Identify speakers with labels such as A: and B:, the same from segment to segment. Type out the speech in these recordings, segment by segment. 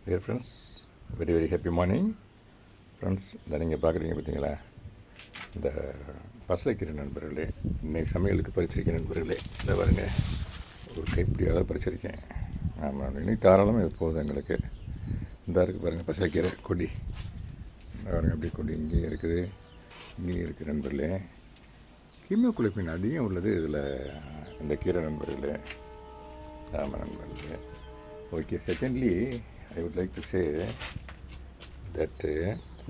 A: Dear friends, very very happy morning friends. இந்த நீங்கள் பார்க்குறீங்க பார்த்தீங்களா, இந்த பசலைக்கீரை நண்பர்களே, இன்றைக்கி சமையலுக்கு பறிச்சிருக்க நண்பர்களே, இந்த பாருங்க ஒரு கைப்பிடி அளவு பறிச்சிருக்கேன். ஆமாம், இன்னைக்கு தாராளமாக இது போகுது எங்களுக்கு. இந்த இருக்குது பாருங்கள் பசலைக்கீரை கொடி, பாருங்கள் அப்படி கொடி இங்கேயும் இருக்குது, இங்கேயும் இருக்குது நண்பர்களே. ஹீமோகுளோபின் அதிகம் உள்ளது இதில், இந்த கீரை நண்பர்களே. ஆமாம் நண்பர்களே. Okay, secondly I would like to say that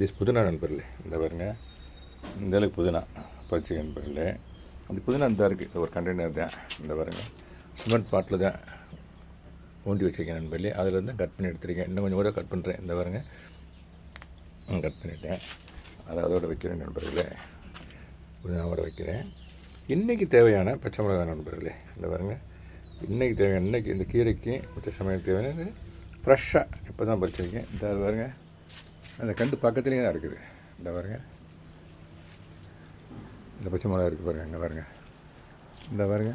A: this புதினா நண்பர்களே, இந்த பாருங்க இந்த அளவுக்கு புதினா பறிச்சு நண்பர்களே. அந்த புதினா இந்த இருக்குது ஒரு கண்டெய்னர் தான், இந்த பாருங்க சிமெண்ட் பாட்டில் தான் ஊண்டி வச்சுருக்கேன் நண்பர்களே. அதில் வந்து கட் பண்ணி எடுத்துருக்கேன். இன்னும் கொஞ்சம் கூட கட் பண்ணுறேன், இந்த பாருங்க கட் பண்ணிட்டேன். அதை அதோடு வைக்கிறேன் நண்பர்களே, புதினாவோட வைக்கிறேன். இன்றைக்கி தேவையான பச்சை மிளகாய் நண்பர்களே, இந்த பாருங்க இன்றைக்கி தேவையான, இன்றைக்கி இந்த கீரைக்கு மற்ற சமையல் தேவையான ஃப்ரெஷ்ஷாக இப்போ தான் பறிச்சிருக்கேன். இந்த பாருங்க அந்த கண்டு பக்கத்துலேயே தான் இருக்குது, இந்த பாருங்க இந்த பச்சை மிளகா இருக்குது பாருங்கள், அங்கே பாருங்கள் இந்த பாருங்க.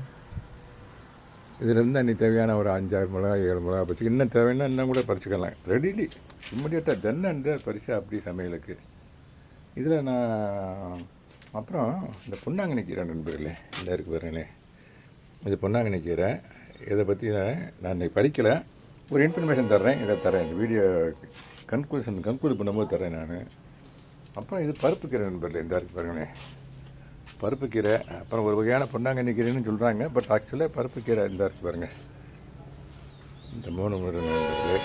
A: இதிலேருந்து அன்றைக்கி தேவையான ஒரு 5-6 மிளகா 7 மிளகா பறிச்சு, இன்னும் தேவைன்னா இன்னும் கூட பறிச்சுக்கலாம். ரெடிலி இம்மிடியட்டாக தென்ன பறித்து அப்படி சமையலுக்கு. இதில் நான் அப்புறம் இந்த பொன்னாங்கண்ணி கீரை நண்பர்களே, இந்த இருக்குது பாருங்களே, இது பொன்னாங்கண்ணி கீரை. இதை பற்றி நான் இன்றைக்கி பறிக்கலை, ஒரு இன்ஃபர்மேஷன் தர்றேன், இதை தரேன் இந்த வீடியோ கன்க்ளூட் பண்ணும்போது தரேன் நான். அப்புறம் இது பருப்பு கீரை நண்பர்களே, இந்த இருக்குது பாருங்களேன் பருப்பு கீரை. அப்புறம் ஒரு வகையான பொன்னாங்கண்ணி கீரைன்னு சொல்கிறாங்க, பட் ஆக்சுவலாக பருப்பு கீரை இந்த இருக்குது பாருங்கள். இந்த 3 நண்பர்களே,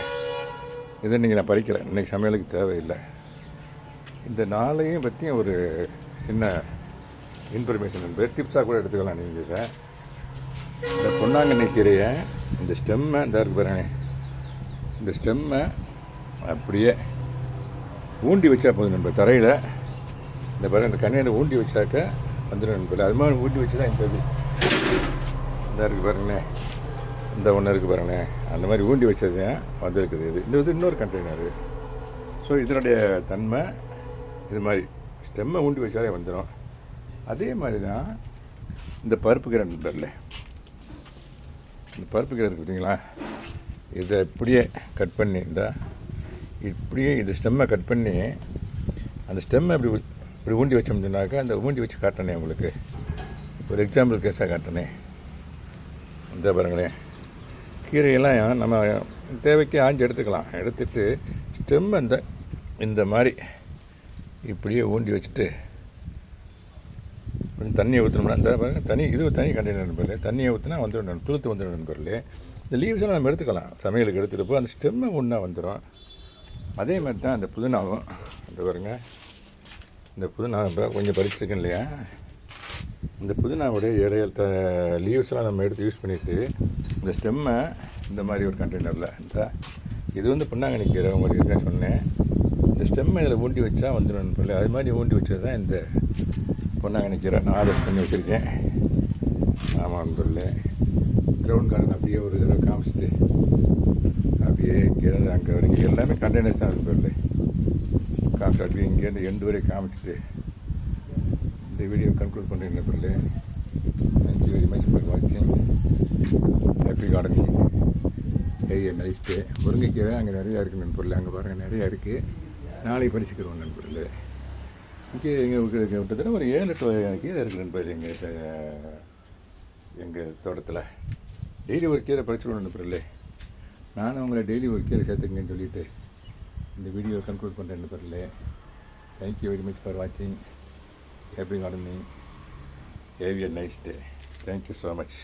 A: இதை இன்றைக்கி நான் பறிக்கலை, இன்றைக்கி சமையலுக்கு தேவையில்லை. இந்த 4ஐயும் பற்றியும் ஒரு சின்ன இன்ஃபர்மேஷன் நண்பர், டிப்ஸாக கூட எடுத்துக்கலாம் நீங்கள். இதை இந்த பொன்னாங்கண்ணி கீரையை இந்த ஸ்டெம்மை இந்த இருக்குது பாருங்க, இந்த ஸ்டெம்மை அப்படியே ஊண்டி வச்சா போதும் நண்பர். தரையில் இந்த பாருங்கள் இந்த கண்ணியை ஊண்டி வச்சாக்க வந்துடும் நண்பர். அது மாதிரி ஊண்டி வச்சு தான் இந்த இது இந்த இருக்குது பாருங்களேன், இந்த ஒன்று இருக்குது பாருங்களேன், அந்த மாதிரி ஊண்டி வச்சது தான் வந்துருக்குது. இது இன்னொரு கண்டெய்னரு. ஸோ இதனுடைய தன்மை இது மாதிரி ஸ்டெம்மை ஊண்டி வச்சாலே வந்துடும். அதே மாதிரி தான் இந்த பருப்பு கீரை நண்பர்களே, இந்த பருப்பு கீரை இருக்குது பார்த்தீங்களா, இதை இப்படியே கட் பண்ணி இப்படியே இந்த ஸ்டெம்மை கட் பண்ணி அந்த ஸ்டெம்மை இப்படி ஊண்டி வச்சோம்னாக்கா, அந்த ஊண்டி வச்சு காட்டினேன் உங்களுக்கு ஒரு எக்ஸாம்பிள் கேஸாக காட்டினேன். இந்த பாருங்களேன், கீரையெல்லாம் நம்ம தேவைக்கு ஆஞ்சி எடுத்துக்கலாம். எடுத்துட்டு ஸ்டெம்மை இந்த மாதிரி இப்படியே ஊண்டி வச்சுட்டு கொஞ்சம் தண்ணியை ஊற்றணும்னா, இந்த பாருங்கள் இது தனி கண்டெய்னர் நண்பர்களே, தண்ணியை ஊற்றினா வந்துடும், துளுத்து வந்துடும் நண்பர்களே. இந்த லீவ்ஸ் எல்லாம் நம்ம எடுத்துக்கலாம், சமையலுக்கு எடுத்துகிட்டு போய் அந்த ஸ்டெம்மை ஒன்றா வந்துடும். அதே மாதிரி தான் அந்த புதினாவும், இந்த பாருங்க இந்த புதினா கொஞ்சம் பறிச்சிருக்கேன் இல்லையா, இந்த புதினாவுடைய இறையல் லீவ்ஸ்லாம் நம்ம எடுத்து யூஸ் பண்ணிவிட்டு இந்த ஸ்டெம்மை இந்த மாதிரி ஒரு கண்டெய்னரில் இது வந்து பொன்னாங்கண்ணி கீரை உங்களுக்கு என்ன சொன்னேன், இந்த ஸ்டெம்மை இதில் ஊண்டி வச்சா வந்துடும் நண்பர்களே. அது மாதிரி ஊண்டி வச்சது தான் இந்த பொன்னாங்கண்ணி கீரை. நான் ஆர்டர் பண்ணி வச்சுருக்கேன். ஆமாம் நண்பர்களே, கிரவுண்ட் கார்டன் அப்படியே ஒரு தடவை காமிச்சிட்டு அப்படியே இங்கேருந்து அங்கே வரைக்கும் எல்லாமே கண்டெய்னர்ஸ் தான் நண்பர்களே. காமிச்சு அப்படியே இங்கேருந்து எண்டு வரை காமிச்சிட்டு இந்த வீடியோ கன்க்ளூட் பண்ணுறேன் நண்பர்களே. தேங்க்யூ வெரி மச் ஃபார் வாட்சிங். Happy gardening, a nice day. முருங்கைக்கீரை அங்கே நிறையா இருக்குது நண்பர்களே, அங்கே பாருங்கள் நிறையா இருக்குது. நாளைக்கு பறிச்சுக்கிறோம் நண்பர்களே. இங்கே எங்களுக்கு கிட்டத்தட்ட ஒரு 7-8 கீரை இருக்குது நண்பர்களே. எங்கள் தோட்டத்தில் டெய்லி ஒரு கீரை பறிச்சுடுவோம் நண்பர்களே. நானும் உங்களை டெய்லி ஒரு கீரை சேர்த்துக்கங்கன்னு சொல்லிவிட்டு இந்த வீடியோ கன்க்ளூட் பண்ணுறேன் நண்பர்களே. தேங்க்யூ வெரி மச் ஃபார் வாட்சிங். Happy gardening. Have a nice day. Thank you so much.